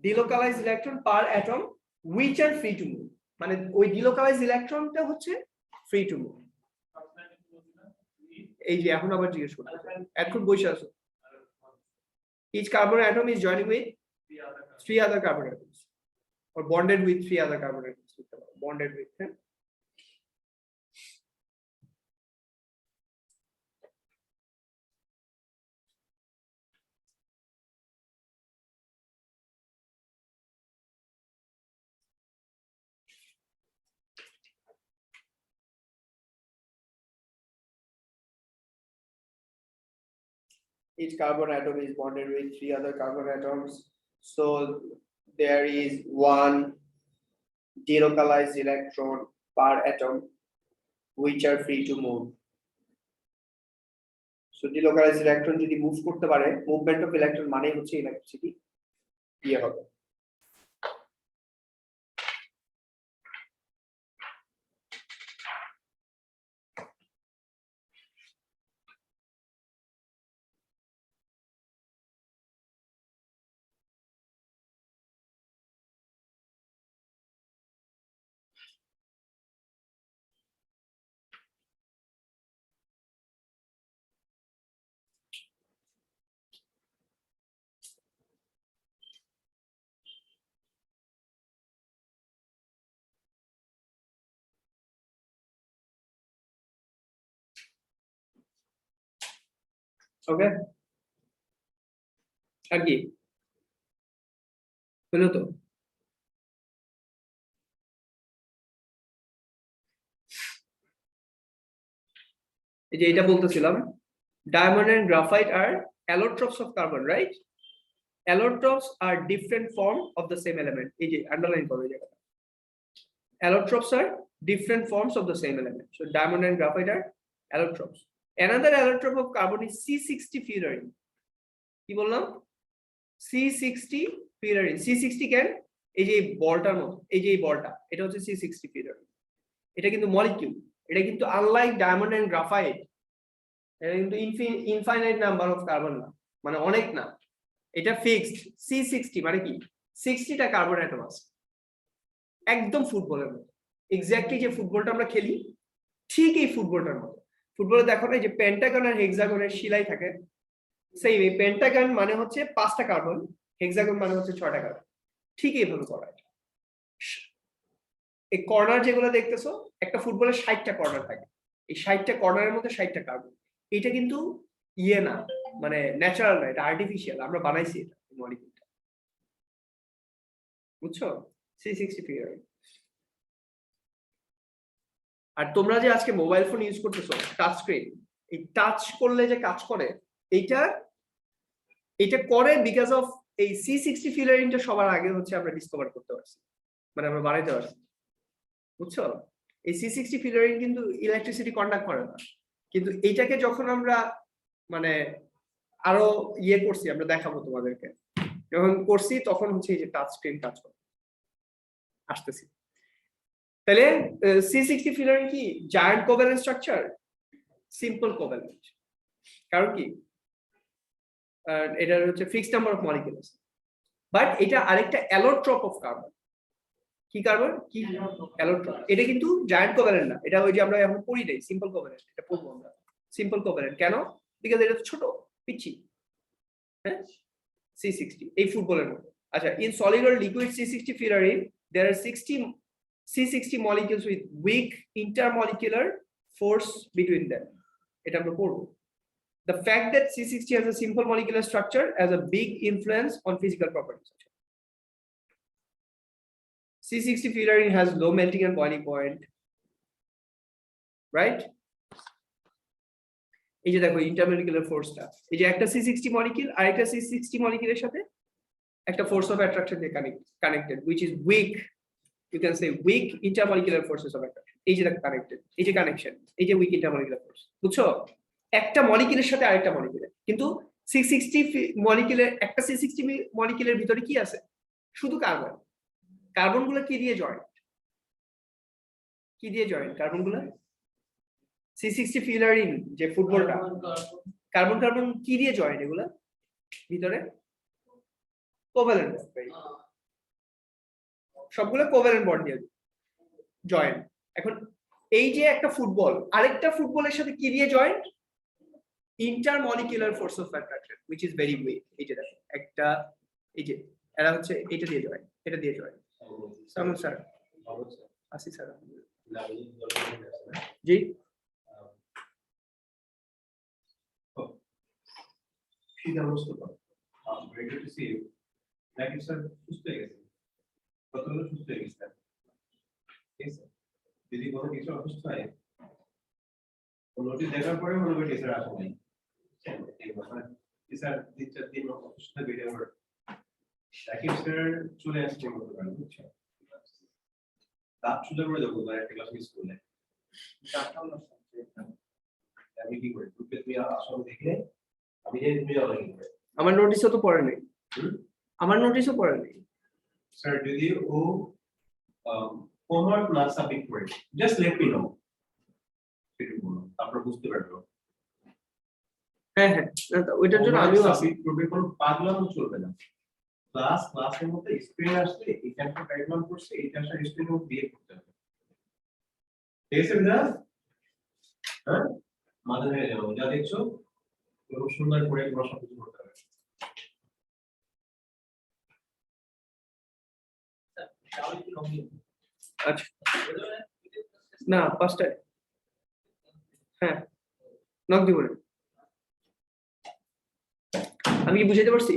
delocalized electron per atom which are free to move. মানে ওই delocalized electronটা হচ্ছে free to move. এই যে এখন আবার জিজ্ঞেস করতে, এখন বসে আছো। Each carbon atom is joining with 3 other carbon atoms, or bonded with 3 other carbon atoms. Bonded with, huh? Each carbon atom is bonded with 3 other carbon atoms, so there is 1 delocalized electron per atom which are free to move. So delocalized electron যদি move করতে পারে, movement of electron মানে হচ্ছে electricity দিয়ে হবে। ওকে, আর কি হলো? তো এই যে এটা বলতেছিলাম, diamond and graphite are allotropes of carbon, right? Allotropes are different form of the same element. এই যে আন্ডারলাইন করো এই জায়গাটা, allotropes are different forms of the same element. So diamond and graphite are allotropes. Another allotrope of carbon is C60 fluorine. কি বললাম? C60 fluorine. C60 কেন? এই যে বলটার মতো, এই যে এই বলটা, এটা হচ্ছে C60 fluorine. এটা কিন্তু মলিকিউল, এটা কিন্তু আনলাইক ডায়মন্ড এন্ড গ্রাফাইট, এটা কিন্তু ইনফাইনাইট নাম্বার অফ কার্বন না, মানে অনেক না, এটা ফিক্সড। C60 মানে কি? 60টা কার্বন অ্যাটম আছে, একদম ফুটবলের মতো। এক্স্যাক্টলি যে ফুটবলটা আমরা খেলি ঠিক এই ফুটবলটার মতো। ফুটবলে দেখো না যে পেন্টাগন আর হেক্সাগনের শিলাই থাকে, সেই পেন্টাগন মানে হচ্ছে 5টা কার্বন, হেক্সাগন মানে হচ্ছে 6টা কার্বন, ঠিক এইভাবে করা। এই কর্নার যেগুলো দেখতেছো, একটা ফুটবলের 60টা কর্নার থাকে, এই 60টা কর্নারের মধ্যে 60টা কার্বন। এটা কিন্তু ইয়ে না, মানে ন্যাচারাল না, এটা আর্টিফিশিয়াল, আমরা বানাইছি এটা মলিকিউলটা, বুঝছো? C60 figure. আর তোমরা যে আজকে মোবাইল ফোন ইউজ করতেছো, টাচ স্ক্রিন, এই টাচ করলে যে কাজ করে, এটা করে বিকজ অফ এই C60 ফিলারিনটা সবার আগে হচ্ছে আমরা ডিসকভার করতে পারছি, মানে আমরা বানাইতে পারছি, বুঝছো? এই C60 ফিলারিন কিন্তু ইলেকট্রিসিটি কন্ডাক্ট করে না, কিন্তু এইটাকে যখন আমরা মানে আরো ইয়ে করছি, আমরা দেখাবো তোমাদেরকে, যখন করছি তখন হচ্ছে এই যে টাচ স্ক্রিন কাজ করে আসতেছি। তাহলে C60 ফিলারিন কি giant covalent structure? Simple covalent. কারণ কি এটার হচ্ছে fixed number of molecules, but এটা আরেকটা অ্যালোট্রপ অফ কার্বন। কি কার্বন? কি অ্যালোট্রপ। এটা কিন্তু জায়ান্ট কোভ্যালেন্ট না, এটা ওই যে আমরা এখন পড়ি নাই সিম্পল কোভ্যালেন্ট, এটা পড়বো আমরা সিম্পল কোভ্যালেন্ট। কেন? বিকজ এটা ছোট পিচ্ছি, হ্যাঁ, C60 এই ফুটবলের মতো। আচ্ছা, in solid or liquid C60 ফিলারিন there are 60 C60 molecules with weak intermolecular force between them. এটা আমরা পড়বো। The fact that C60 has a simple molecular structure has a big influence on physical properties. C60 fluorine has low melting and boiling point, right? এই যে দেখো intermolecular force-টা, এই যে একটা C60 molecule আর একটা C60 molecule-এর সাথে একটা force of attraction দিয়ে connected, which is weak. You can say weak intermolecular forces of attraction. এই যে দেখো connected, এই যে কানেকশন, এই যে weak intermolecular force, বুঝছো? একটা মলিকিউলের সাথে আরেকটা মলিকিউলের, কিন্তু C60 মলিকিউলের, একটা C60 মলিকিউলের ভিতরে কি আছে? শুধু কার্বন। কার্বনগুলো কি দিয়ে জয়েন্ট? কি দিয়ে জয়েন্ট কার্বনগুলো? C60 ফিলারিন যে ফুটবলটা, কার্বন কার্বন কি দিয়ে জয়েন্ট এগুলা ভিতরে? কোভ্যালেন্ট, সবগুলো কোভ্যালেন্ট বন্ড দিয়ে জয়েন্ট। এখন এই যে একটা ফুটবল আরেকটা ফুটবলের সাথে কি দিয়ে joint? intermolecular force of attraction, which is very weak. এই যে দেখো একটা, এই যে এরা হচ্ছে এটা দিয়ে জয়েন্ট, এটা দিয়ে জয়েন্ট। সামন স্যার, আসি স্যার, জি ঠিক অবস্থা তো ready to see you like sir সুস্থ হয়ে গেছে, কতগুলো সুস্থ হয়ে গেছে, ঠিক আছে? যদি কোনো কিছু অসুস্থ হয় নোটিশ দেখার পরে মনে করি টিচার আসে নাই, টিচার টিচার দিন অসুস্থ বেড়ে ওর সাকিব স্যার চলে আসছে বলতে পারেন, বুঝছো? দাঁত চুলে করে দেবো একটা ক্লাস মিস করলে আমি কি করি, তুমি আসলে দেখে আমি জানি তুমি অলরেডি করে। আমার নোটিশও তো পড়ে নাই, আমার নোটিশও পড়ে নাই স্যার। যদি ও হোমওয়ার্ক না সাবমিট করে জাস্ট লেট মি নো, তারপর বুঝতে পারবো। হ্যাঁ হ্যাঁ, ওইটার জন্য আমিও সাবমিট করবে, কোনো পাগলামো চলবে না। ক্লাসের মধ্যে স্ক্রিন আসছে, এইখানটা ডায়াগ্রাম করছে, এইটা আসলে স্ক্রিনের মধ্যে দিয়ে করতে হবে, ঠিক আছে বিনা? হ্যাঁ, মাথায় হয়ে যাবে, যা দেখছো খুব সুন্দর করে প্রশ্ন কিছু করতে হবে। আচ্ছা না, পাঁচটায়, হ্যাঁ নক দিব না। আমি কি বুঝাইতে পারছি?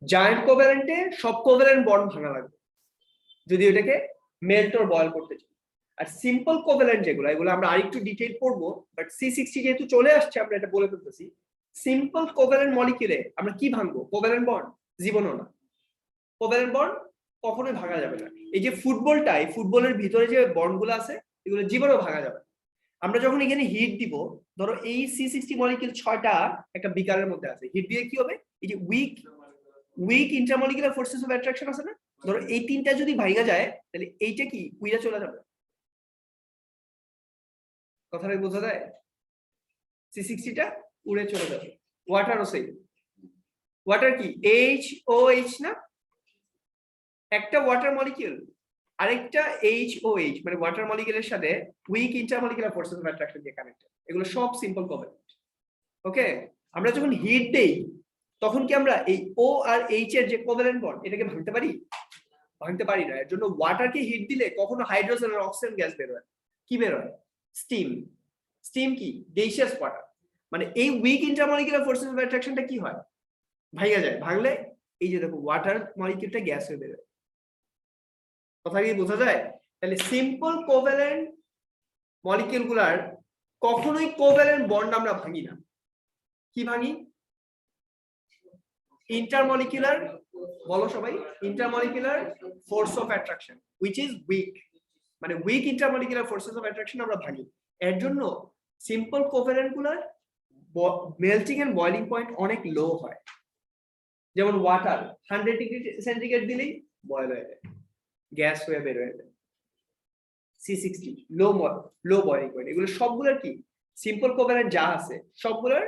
জায়ান্ট কোভ্যালেন্টে সব কোভ্যালেন্ট বন্ড ভাঙা লাগবে যদি ওটাকে মেল্ট অর বয়েল করতে চাই। আর সিম্পল কোভ্যালেন্ট যেগুলো, এগুলো আমরা আরেকটু ডিটেইল পড়বো, বাট C60 যেহেতু চলে আসছে আমরা এটা বলে ফেলতেছি। সিম্পল কোভ্যালেন্ট মলিকিউলে আমরা কি ভাঙবো? Covalent bond? জীবনও না। কোভ্যালেন্ট বন্ড কখনোই ভাঙা যাবে না। এই যে ফুটবলটা, এই ফুটবলের ভিতরে যে বন্ডগুলো আছে এগুলো জীবনও ভাঙা যাবে না। আমরা যখন এখানে হিট দিব, ধরো এই C60 মলিকিউল 6টা একটা বিকারের মধ্যে আছে, হিট দিয়ে কি হবে? এই যে weak intermolecular forces of attraction আছে না, ধরো এই তিনটা যদি ভাঙা যায় তাহলে এইটা কি উইরা চলে যাবে। কথাটা বোঝা যায়? C60টা উড়ে চলে যাবে। ওয়াটারও সেই। ওয়াটার কি HOH না, একটা ওয়াটার মলিকিউল আরেকটা HOH, মানে ওয়াটার মলিকিউলের সাথে weak intermolecular forces of attraction দিয়ে কানেক্টেড। এগুলো সব সিম্পল কোভ্যালেন্ট। ওকে, আমরা যখন হিট দেই তখন কি আমরা এই O আর H এর যে কোভ্যালেন্ট বন্ড এটাকে ভাঙতে পারি? ভাঙতে পারি না। এর জন্য ওয়াটারকে হিট দিলে কখনো হাইড্রোজেন আর অক্সিজেন গ্যাস বের হয়। কি বের হয়? স্টিম। স্টিম কি? গেসিয়াস ওয়াটার। মানে এই উইক ইন্টারমলিকুলার ফোর্সেস অফ অ্যাট্রাকশনটা কি হয়? ভাঙা যায়। ভাঙলে এই যে দেখো ওয়াটার মলিকিউলটা গ্যাস হয়ে বের হয়। কথা কি বোঝা যায়? তাহলে সিম্পল কোভ্যালেন্ট মলিকিউলগুলার কখনোই কোভ্যালেন্ট বন্ড আমরা ভাঙি না। কি ভাঙি? ইন্টারমলিকুলার, বলো সবাই, intermolecular force of attraction which is weak, মানে weak intermolecular forces of attraction আমরা ভাঙি। এর জন্য সিম্পল কোভ্যালেন্ট গুলার মেল্টিং এন্ড বয়লিং পয়েন্ট অনেক লো হয়। যেমন ওয়াটার 100 ডিগ্রি সেন্টিগ্রেড দিলেই বয়েল হয়ে যায়, গ্যাস হয়ে বের হয়ে যায়। C60 লো বয়লিং পয়েন্ট, এগুলো সবগুলোর কি সিম্পল কোভ্যালেন্ট যা আছে সবগুলোর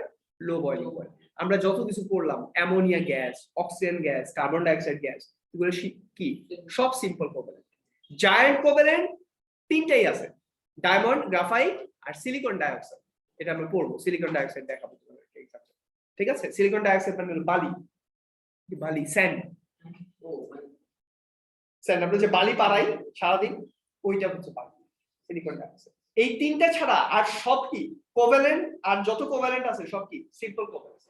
লো বয়লিং পয়েন্ট। আমরা যত কিছু পড়লাম, ammonia gas, oxygen gas, carbon dioxide gas, এগুলো কি সব সিম্পল কোভ্যালেন্ট। জায়ান্ট কোভ্যালেন্ট তিনটাই আছে, ডায়মন্ড, গ্রাফাইট আর সিলিকন ডাইঅক্সাইড। এটা আমরা পড়বো, সিলিকন ডাইঅক্সাইড দেখাবো তোমাদের এক্সাম্পল। ঠিক আছে, সিলিকন ডাইঅক্সাইড মানে বালি, বালি স্যান্ড, স্যান্ড আমরা যে বালি পাড়াই সারাদিন, ওইটা হচ্ছে বালি, সিলিকন ডাইঅক্সাইড। এই তিনটা ছাড়া আর সব কি কোভ্যালেন্ট, আর যত কোভ্যালেন্ট আছে সব কি সিম্পল কোভ্যালেন্ট।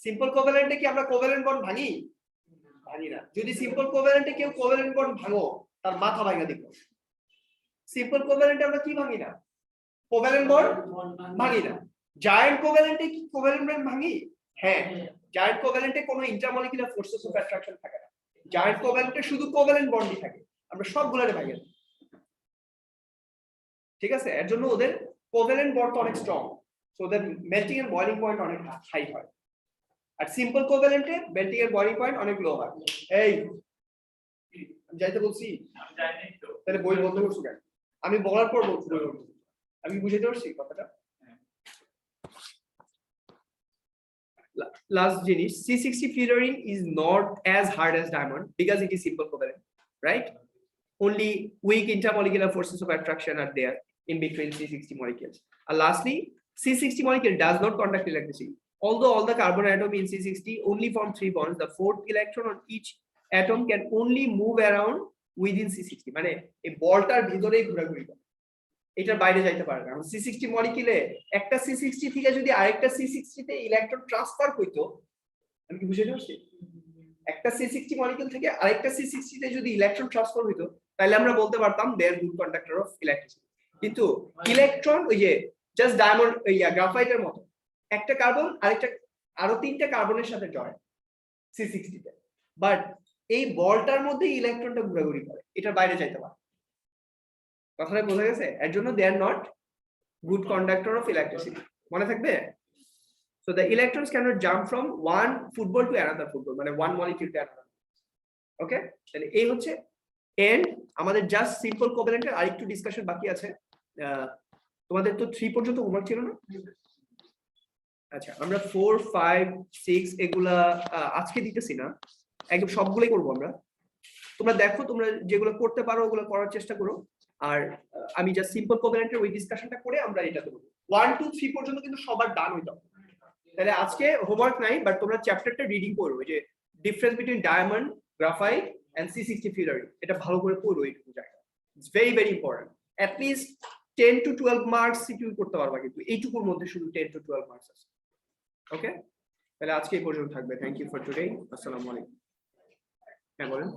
সিম্পল কোভ্যালেন্টে কি আমরা কোভ্যালেন্ট বন্ড ভাঙি? ভাঙি না। যদি সিম্পল কোভ্যালেন্টে কেউ কোভ্যালেন্ট বন্ড ভাঙো, তার মাথা ভাঙা দেখো। সিম্পল কোভ্যালেন্টে আমরা কি ভাঙি না? কোভ্যালেন্ট বন্ড ভাঙি না। জায়ান্ট কোভ্যালেন্টে কি কোভ্যালেন্ট বন্ড ভাঙি? হ্যাঁ, জায়ান্ট কোভ্যালেন্টে কোনো ইন্টারমলিকুলার ফোর্সেস অফ অ্যাট্রাকশন থাকে না। জায়ান্ট কোভ্যালেন্টে শুধু কোভ্যালেন্ট বন্ডই থাকে, আমরা সবগুলোরে ভাঙি না। ঠিক আছে, এর জন্য ওদের কোভ্যালেন্ট বন্ড অনেক স্ট্রং, সো ওদের মেল্টিং এন্ড বয়লিং পয়েন্ট অনেক হাই হয়। আর সিম্পল কোভ্যালেন্টে মেল্টিং এন্ড বয়লিং পয়েন্ট অনেক লো হয়। এই আমি যাইতে বলছি, তাহলে বই বন্ধ করছো কেন? আমি বলার পর বলছি, আমি বুঝাইতে পারছি কথাটা? Last জিনিস, C60 fluorine is not as hard as diamond because it is simple covalent, right? Only weak intermolecular forces of attraction are there in between C60 molecules. And lastly, C60 molecule does not conduct electricity. Although all the carbon atom in C60 only form 3 bonds, the fourth electron on each atom can only move around within C60. মানে এই বলটার ভিতরেই ঘোরাঘুরি করে, এটার বাইরে যাইতে পারে না। C60 মলিকিউলে একটা C60 থেকে যদি আরেকটা C60 তে ইলেকট্রন ট্রান্সফার হইতো, আমি কি বুঝাতে পারছি? একটা C60 মলিকিউল থেকে আরেকটা C60 তে যদি ইলেকট্রন ট্রান্সফার হইতো, তাহলে আমরা বলতে পারতাম দে আর গুড কন্ডাক্টর অফ ইলেকট্রিসিটি। কিন্তু ইলেকট্রন ওই যে জাস্ট ডায়মন্ড গ্রাফাইটের মতো, একটা কার্বন আরেকটা আরো তিনটা কার্বনের সাথে জয়েন C60 তে, বাট এই বলটার মধ্যে ইলেকট্রনটা ঘোরাঘুরি করে, এটার বাইরে যাইতে পারে। কথাটা বোঝা গেছে? এর জন্য they are not good conductor of electricity, মনে থাকবে? So the electrons cannot jump from one football to another football, মানে one molecule to another. Okay, তাহলে এই হচ্ছে এন্ড আমাদের জাস্ট সিম্পল কোভ্যালেন্টের আরেকটু ডিসকাশন বাকি আছে। তোমাদের তো 3 পর্যন্ত হোমওয়ার্ক ছিল না? আচ্ছা, আমরা 4, 5, 6 এগুলা আজকে দিতেছি না, একদম সবগুলোই করব আমরা। তোমরা দেখো, তোমরা যেগুলো করতে পারো ওগুলো করার চেষ্টা করো। আর আমি জাস্ট সিম্পল কোভ্যালেন্টের ওই ডিসকাশনটা করে আমরা এটা দেব। 1, 2, 3 পর্যন্ত কিন্তু সবার ডান হইতো। তাহলে আজকে হোমওয়ার্ক নাই, বাট তোমরা চ্যাপ্টারটা রিডিং করো, যে difference between diamond, graphite and C60 fluorine, এটা ভালো করে পড়ো। এইটুকু জায়গা it's very very important. At least 10 to 12 marks secure করতে পারবা, কিন্তু এইটুকুর মধ্যে শুধু 10 to 12 মার্কস আছে। ওকে, তাহলে আজকে এই পর্যন্ত থাকবে। Thank you for today. আসসালামু আলাইকুম। হ্যাঁ বলেন।